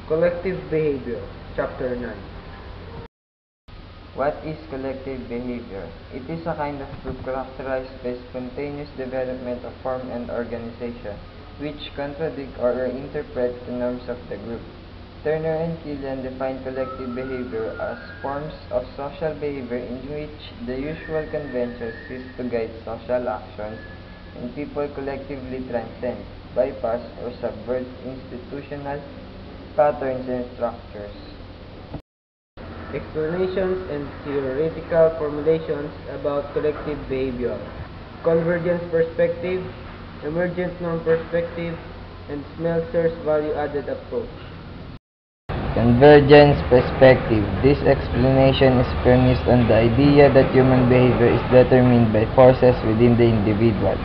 Collective Behavior, Chapter 9. What is collective behavior? It is a kind of group characterized by spontaneous development of form and organization, which contradict or reinterpret the norms of the group. Turner and Killian define collective behavior as forms of social behavior in which the usual conventions cease to guide social actions and people collectively transcend, bypass, or subvert institutional patterns and structures. Explanations and theoretical formulations about collective behavior. Convergence perspective, emergent norm perspective, and Smeltzer's value-added approach. Convergence perspective. This explanation is premised on the idea that human behavior is determined by forces within the individual.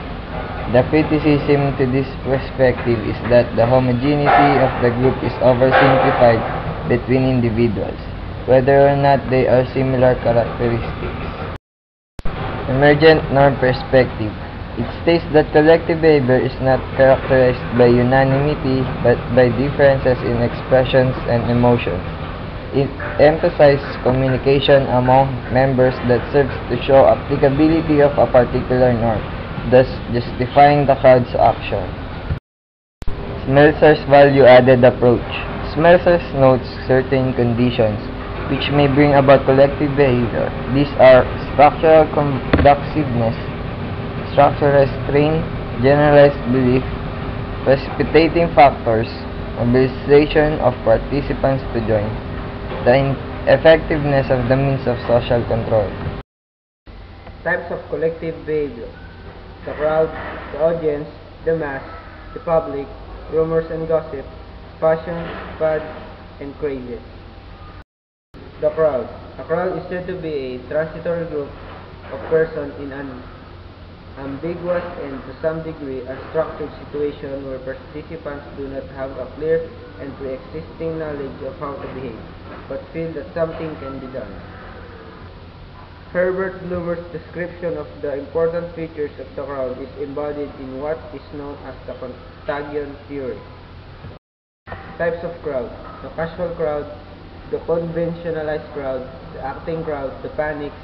The criticism to this perspective is that the homogeneity of the group is oversimplified between individuals, whether or not they are similar characteristics. Emergent norm perspective. It states that collective behavior is not characterized by unanimity but by differences in expressions and emotions. It emphasizes communication among members that serves to show applicability of a particular norm, thus justifying the crowd's action. Smeltzer's value-added approach. Smeltzer notes certain conditions which may bring about collective behavior. These are structural conduciveness, structural restraint, generalized belief, precipitating factors, mobilization of participants to join, the effectiveness of the means of social control. Types of collective behavior. The crowd, the audience, the mass, the public, rumors and gossip, passions, fads, and crazes. The crowd. A crowd is said to be a transitory group of persons in an ambiguous and to some degree unstructured situation where participants do not have a clear and pre-existing knowledge of how to behave, but feel that something can be done. Herbert Blumer's description of the important features of the crowd is embodied in what is known as the contagion theory. Types of crowd. The casual crowd, the conventionalized crowd, the acting crowd, the panics,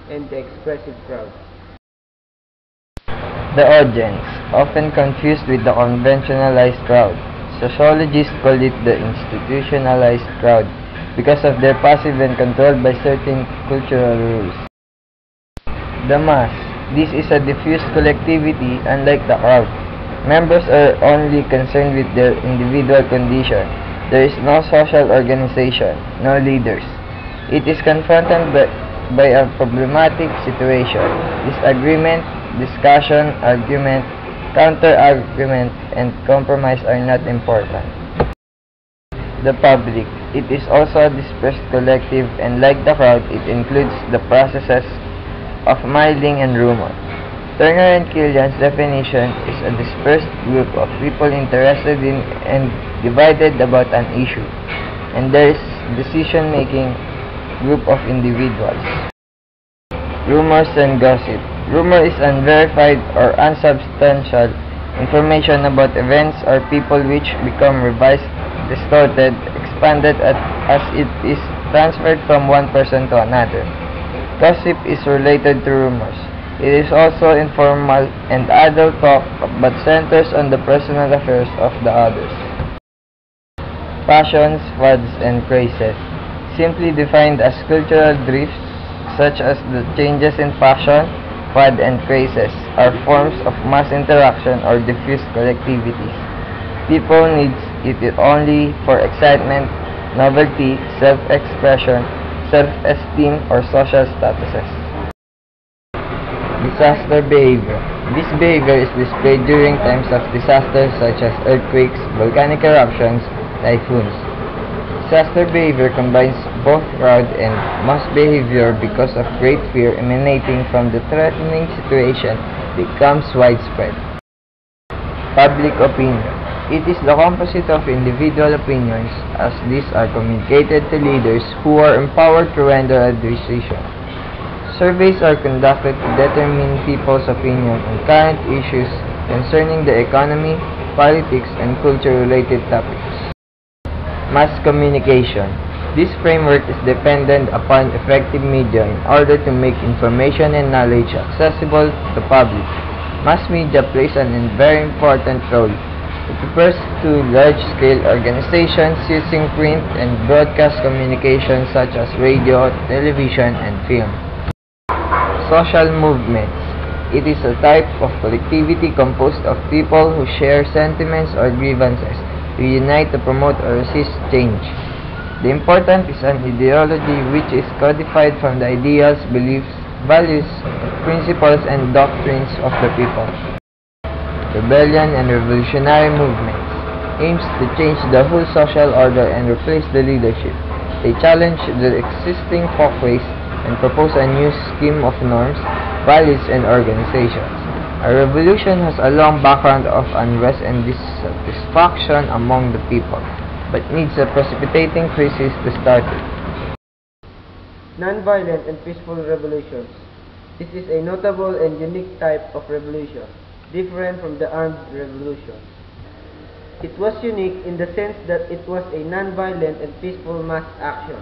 and the expressive crowd. The audience, often confused with the conventionalized crowd. Sociologists call it the institutionalized crowd because of their passive and controlled by certain cultural rules. The mass. This is a diffuse collectivity unlike the crowd. Members are only concerned with their individual condition. There is no social organization, no leaders. It is confronted by a problematic situation. Disagreement, discussion, argument, counter-argument, and compromise are not important. The public. It is also a dispersed collective, and like the crowd, it includes the processes of mailing and rumor. Turner and Killian's definition is a dispersed group of people interested in and divided about an issue, and there is decision-making group of individuals. Rumors and gossip. Rumor is unverified or unsubstantial information about events or people which become revised, distorted, expanded as it is transferred from one person to another. Gossip is related to rumors. It is also informal and adult talk but centers on the personal affairs of the others. Passions, fads, and crazes. Simply defined as cultural drifts such as the changes in fashion, fad, and crazes are forms of mass interaction or diffuse collectivities. People need it only for excitement, novelty, self-expression, self-esteem, or social statuses. Disaster behavior. This behavior is displayed during times of disasters such as earthquakes, volcanic eruptions, typhoons. Disaster behavior combines both crowd and mass behavior because of great fear emanating from the threatening situation becomes widespread. Public opinion. It is the composite of individual opinions as these are communicated to leaders who are empowered to render a decision. Surveys are conducted to determine people's opinion on current issues concerning the economy, politics, and culture-related topics. mass communication. This framework is dependent upon effective media in order to make information and knowledge accessible to the public. Mass media plays a very important role. It refers to large-scale organizations using print and broadcast communication such as radio, television, and film. Social movements. It is a type of collectivity composed of people who share sentiments or grievances, who unite to promote or resist change. The important is an ideology which is codified from the ideals, beliefs, values, principles, and doctrines of the people. Rebellion and revolutionary movements aims to change the whole social order and replace the leadership. They challenge the existing folkways and propose a new scheme of norms, values, and organizations. A revolution has a long background of unrest and dissatisfaction among the people, but needs a precipitating crisis to start it. Non-violent and peaceful revolutions. This is a notable and unique type of revolution, different from the armed revolution. It was unique in the sense that it was a non-violent and peaceful mass action.